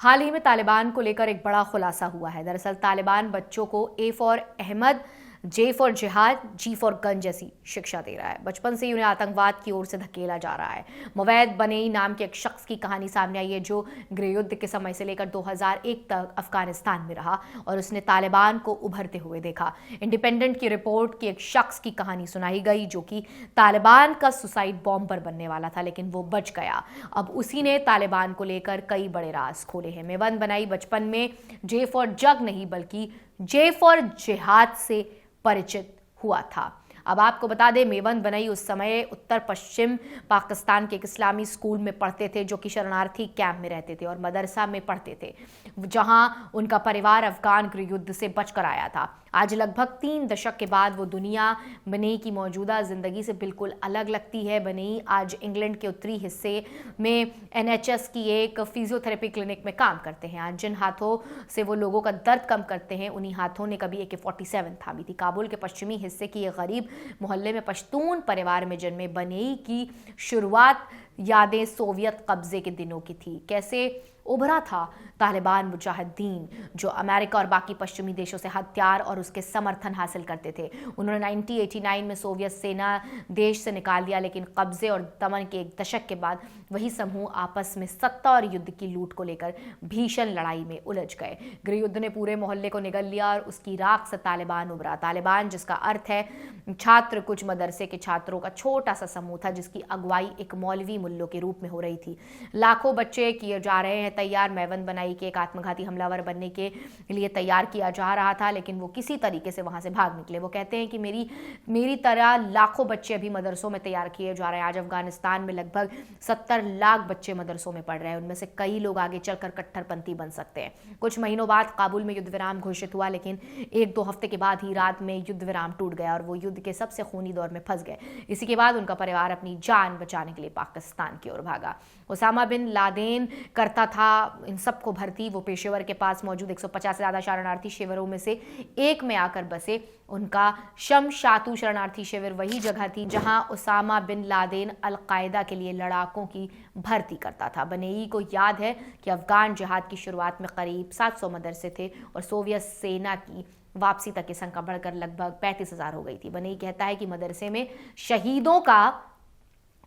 हाल ही में तालिबान को लेकर एक बड़ा खुलासा हुआ है। दरअसल तालिबान बच्चों को A for Ahmad, J for जिहाद, जी फॉर गन जैसी शिक्षा दे रहा है। बचपन से ही उन्हें आतंकवाद की ओर से धकेला जा रहा है। मुवैद बनेई नाम के एक शख्स की कहानी सामने आई है जो गृह युद्ध के समय से लेकर 2001 तक अफगानिस्तान में रहा और उसने तालिबान को उभरते हुए देखा। इंडिपेंडेंट की रिपोर्ट की एक शख्स की कहानी सुनाई गई जो कि तालिबान का सुसाइड बॉम्बर बनने वाला था, लेकिन वो बच गया। अब उसी ने तालिबान को लेकर कई बड़े राज खोले हैं। मेवंद बनाई बचपन में जे फॉर जग नहीं बल्कि जे फॉर जिहाद से परिचित हुआ था। अब आपको बता दें, मेवंद बनाई उस समय उत्तर पश्चिम पाकिस्तान के एक इस्लामी स्कूल में पढ़ते थे जो कि शरणार्थी कैंप में रहते थे और मदरसा में पढ़ते थे, जहां उनका परिवार अफगान गृह युद्ध से बचकर आया था। आज लगभग 3 दशक के बाद वो दुनिया बनेई की मौजूदा जिंदगी से बिल्कुल अलग लगती है। बनेई आज इंग्लैंड के उत्तरी हिस्से में NHS की एक फिजियोथेरेपी क्लिनिक में काम करते हैं। आज जिन हाथों से वो लोगों का दर्द कम करते हैं, उन्हीं हाथों ने कभी AK-47 थामी थी। काबुल के पश्चिमी हिस्से की एक गरीब मोहल्ले में पश्तून परिवार में जन्मे बनेई की शुरुआत यादें सोवियत कब्जे के दिनों की थी। कैसे उभरा था तालिबान मुजाहिदीन जो अमेरिका और बाकी पश्चिमी देशों से हथियार और उसके समर्थन हासिल करते थे। उन्होंने 1989 में सोवियत सेना देश से निकाल दिया, लेकिन कब्जे और दमन के एक दशक के बाद वही समूह आपस में सत्ता और युद्ध की लूट को लेकर भीषण लड़ाई में उलझ गए। गृह युद्ध ने पूरे मोहल्ले को निगल लिया और उसकी राख से तालिबान उभरा। तालिबान जिसका अर्थ है छात्र, कुछ मदरसे के छात्रों का छोटा सा समूह था जिसकी अगुवाई एक मौलवी मुल्लों के रूप में हो रही थी। लाखों बच्चे किए जा रहे हैं तैयार। मेवंद बनाई के एक आत्मघाती हमलावर बनने के लिए तैयार किया जा रहा था, लेकिन वो किसी तरीके से वहां से भाग निकले। वो कहते हैं कि मेरी तरह लाखों बच्चे अभी मदरसों में तैयार किए जा रहे हैं। आज अफगानिस्तान में लगभग 70 लाख बच्चे मदरसों में पढ़ रहे हैं। उनमें से कई लोग आगे चलकर कट्टरपंथी बन सकते हैं। कुछ महीनों बाद काबुल में युद्ध विराम घोषित हुआ, लेकिन 1-2 हफ्ते के बाद ही रात में युद्ध विराम टूट गया और वो युद्ध के सबसे खूनी दौर में फंस गए। इसी के बाद उनका परिवार अपनी जान बचाने के लिए पाकिस्तान की ओर भागा। ओसामा बिन लादेन करता था इन सबको भर्ती। वो पेशेवर के पास मौजूद 150 से ज्यादा शरणार्थी शिविरों में से एक में आकर बसे। उनका शमशातु शरणार्थी शिविर वही जगह थी जहां ओसामा बिन लादेन अल-कायदा के लिए लड़ाकों की भर्ती करता था। बनेई को याद है कि अफगान जिहाद की शुरुआत में करीब 700 मदरसे थे और सोवियत सेना की वापसी तक की संख्या बढ़कर लगभग 35,000 हो गई थी। बनेई कहता है कि मदरसे में शहीदों का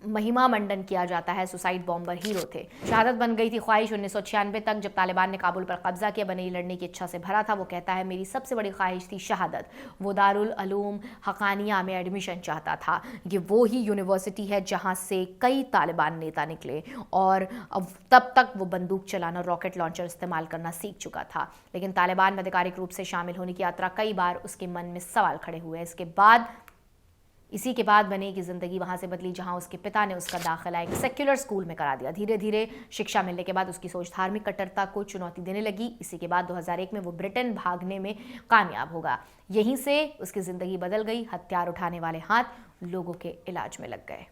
महिमा मंडन किया जाता है। सुसाइड बॉम्बर हीरो थे। शहादत बन गई थी ख्वाहिश 1996 तक, जब तालिबान ने काबुल पर कब्जा किया। बनेई लड़ने की इच्छा से भरा था। वो कहता है, मेरी सबसे बड़ी ख्वाहिश थी शहादत। वो दारुल उलूम हकानिया में एडमिशन चाहता था। ये वो ही यूनिवर्सिटी है जहां से कई तालिबान नेता निकले और तब तक वो बंदूक चलाना, रॉकेट लॉन्चर इस्तेमाल करना सीख चुका था। लेकिन तालिबान में आधिकारिक रूप से शामिल होने की यात्रा कई बार उसके मन में सवाल खड़े हुए। इसी के बाद बनेई की जिंदगी वहां से बदली जहां उसके पिता ने उसका दाखिला एक सेक्युलर स्कूल में करा दिया। धीरे धीरे शिक्षा मिलने के बाद उसकी सोच धार्मिक कट्टरता को चुनौती देने लगी। इसी के बाद 2001 में वो ब्रिटेन भागने में कामयाब होगा। यहीं से उसकी जिंदगी बदल गई। हथियार उठाने वाले हाथ लोगों के इलाज में लग गए।